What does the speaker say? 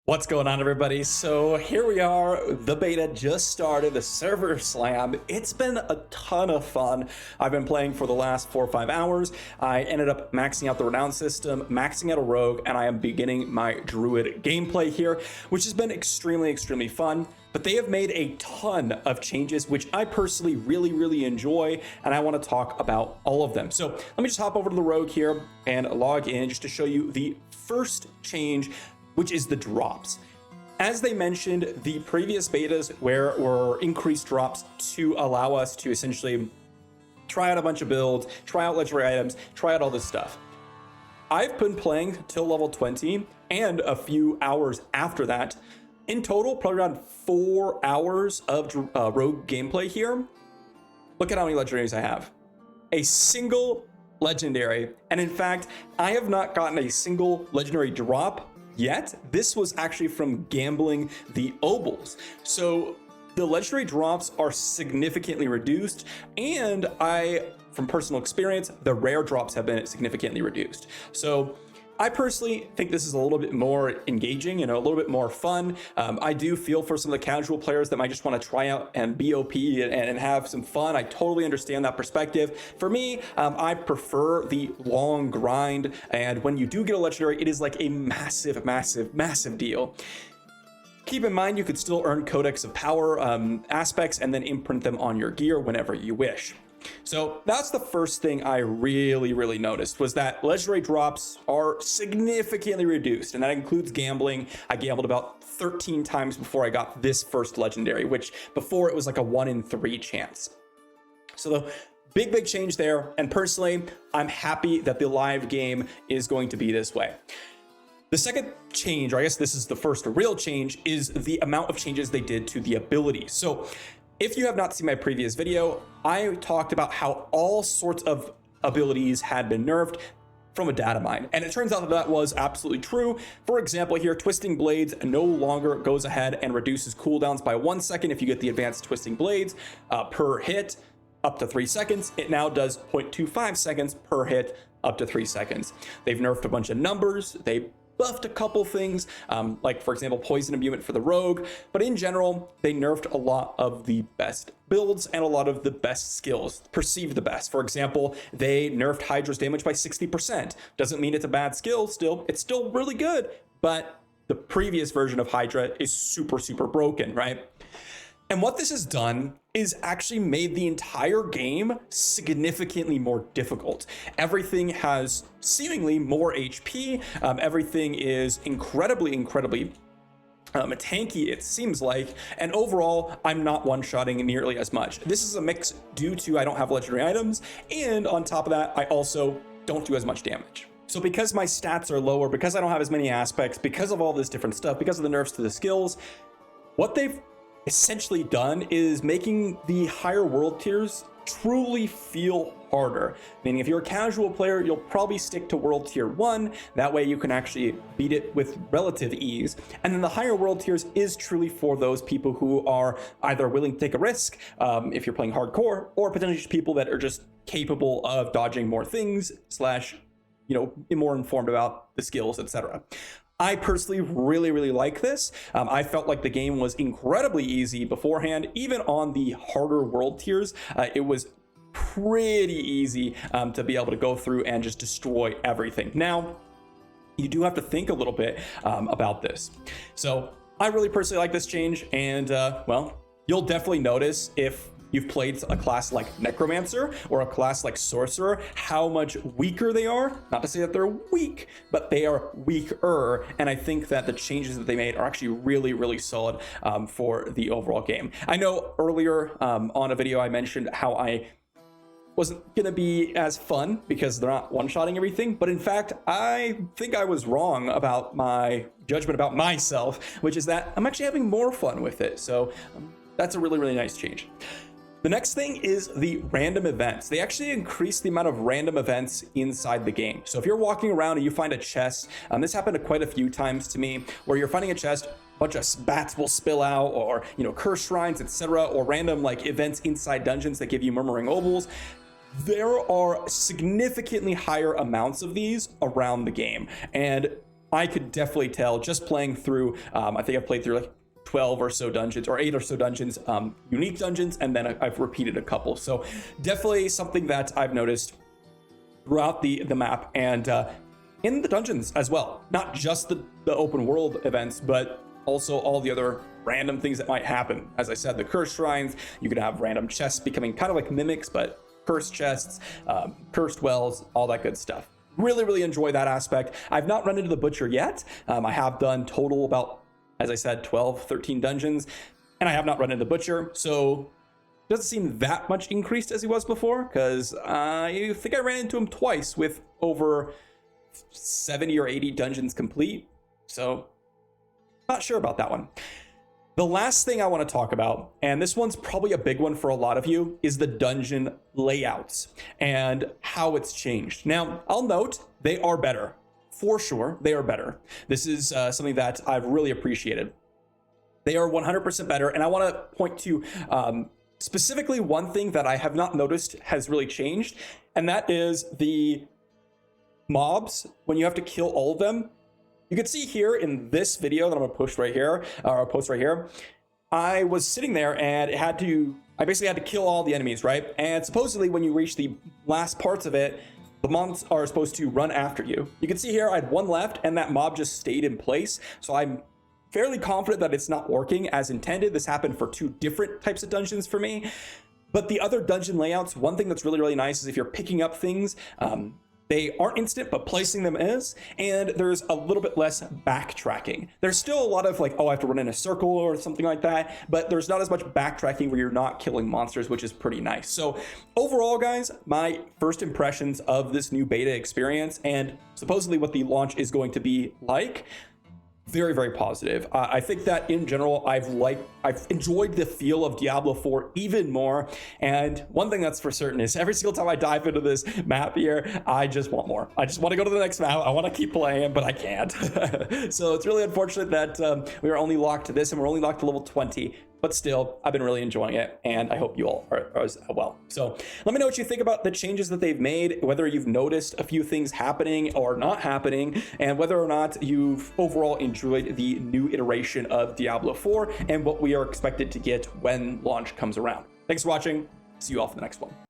What's going on, everybody? So here we are, the beta just started, the server slam. It's been a ton of fun. I've been playing for the last 4 or 5 hours. I ended up maxing out the renown system, maxing out a rogue, and I am beginning my druid gameplay here, which has been extremely fun. But they have made a ton of changes, which I personally really enjoy, and I want to talk about all of them. So let me just hop over to the rogue here and log in just to show you the first change, which is the drops. As they mentioned, the previous betas were increased drops to allow us to essentially try out a bunch of builds, try out legendary items, try out all this stuff. I've been playing till level 20 and a few hours after that. In total, probably around 4 hours of rogue gameplay here. Look at how many legendaries I have. A single legendary, and in fact, I have not gotten a single legendary drop yet. This was actually from gambling the obols. So the legendary drops are significantly reduced, and from personal experience, the rare drops have been significantly reduced. So I personally think this is a little bit more engaging, a little bit more fun. I do feel for some of the casual players that might just want to try out and be OP and have some fun. I totally understand that perspective. For me, I prefer the long grind, and when you do get a legendary, it is like a massive deal. Keep in mind, you could still earn Codex of Power aspects and then imprint them on your gear whenever you wish. So that's the first thing I really noticed, was that legendary drops are significantly reduced, and that includes gambling. I gambled about 13 times before I got this first legendary, which before it was like a 1 in 3 chance. So the big change there, and personally, I'm happy that the live game is going to be this way. The second change, or I guess this is the first real change, is the amount of changes they did to the abilities. So if you have not seen my previous video, I talked about how all sorts of abilities had been nerfed from a data mine, and it turns out that that was absolutely true. For example, here, Twisting Blades no longer goes ahead and reduces cooldowns by 1 second if you get the advanced Twisting Blades per hit up to 3 seconds. It now does 0.25 seconds per hit up to 3 seconds. They've nerfed a bunch of numbers. They buffed a couple things, like for example, poison imbuement for the rogue, but in general, they nerfed a lot of the best builds and a lot of the best skills, perceived the best. For example, they nerfed Hydra's damage by 60%. Doesn't mean it's a bad skill, it's still really good, but the previous version of Hydra is super broken, right? And what this has done is actually made the entire game significantly more difficult. Everything has seemingly more HP. Everything is incredibly tanky, it seems like. And overall, I'm not one-shotting nearly as much. This is a mix due to I don't have legendary items, and on top of that, I also don't do as much damage. So because my stats are lower, because I don't have as many aspects, because of all this different stuff, because of the nerfs to the skills, what they've essentially done is making the higher world tiers truly feel harder. Meaning if you're a casual player, you'll probably stick to world tier 1. That way you can actually beat it with relative ease. And then the higher world tiers is truly for those people who are either willing to take a risk, if you're playing hardcore, or potentially just people that are just capable of dodging more things, slash, more informed about the skills, etc. I personally really like this. I felt like the game was incredibly easy beforehand. Even on the harder world tiers, it was pretty easy to be able to go through and just destroy everything. Now, you do have to think a little bit about this. So I really personally like this change, and well, you'll definitely notice if you've played a class like Necromancer or a class like Sorcerer, how much weaker they are. Not to say that they're weak, but they are weaker. And I think that the changes that they made are actually really solid for the overall game. I know earlier on a video I mentioned how I wasn't gonna be as fun because they're not one-shotting everything, but in fact, I think I was wrong about my judgment about myself, which is that I'm actually having more fun with it. So that's a really nice change. The next thing is the random events. They actually increased the amount of random events inside the game. So if you're walking around and you find a chest, this happened quite a few times to me, where you're finding a chest, a bunch of bats will spill out, or curse shrines, etc., or random events inside dungeons that give you murmuring obols. There are significantly higher amounts of these around the game, and I could definitely tell just playing through, I think I've played through like 12 or so dungeons, or 8 or so dungeons, unique dungeons, and then I've repeated a couple. So definitely something that I've noticed throughout the map and in the dungeons as well. Not just the open world events, but also all the other random things that might happen. As I said, the cursed shrines, you could have random chests becoming kind of like mimics, but cursed chests, cursed wells, all that good stuff. Really enjoy that aspect. I've not run into the butcher yet. I have done total about, as I said, 12, 13 dungeons, and I have not run into the butcher, so it doesn't seem that much increased as he was before, because I think I ran into him twice with over 70 or 80 dungeons complete, so not sure about that one. The last thing I want to talk about, and this one's probably a big one for a lot of you, is the dungeon layouts and how it's changed. Now, I'll note they are better. For sure, they are better. This is something that I've really appreciated. They are 100% better, and I want to point to specifically one thing that I have not noticed has really changed, and that is the mobs. When you have to kill all of them, you can see here in this video that I'm gonna push right here, or post right here, I was sitting there and I basically had to kill all the enemies, right? And supposedly when you reach the last parts of it, the mobs are supposed to run after you. You can see here I had one left and that mob just stayed in place. So I'm fairly confident that it's not working as intended. This happened for 2 different types of dungeons for me. But the other dungeon layouts, one thing that's really nice is if you're picking up things, they aren't instant, but placing them is, and there's a little bit less backtracking. There's still a lot of like, oh, I have to run in a circle or something like that, but there's not as much backtracking where you're not killing monsters, which is pretty nice. So overall, guys, my first impressions of this new beta experience and supposedly what the launch is going to be like, very positive. I think that in general, I've enjoyed the feel of Diablo 4 even more. And one thing that's for certain is every single time I dive into this map here, I just want more. I just want to go to the next map. I want to keep playing, but I can't. So it's really unfortunate that we are only locked to this and we're only locked to level 20. But still, I've been really enjoying it, and I hope you all are as well. So let me know what you think about the changes that they've made, whether you've noticed a few things happening or not happening, and whether or not you've overall enjoyed the new iteration of Diablo 4 and what we are expected to get when launch comes around. Thanks for watching. See you all for the next one.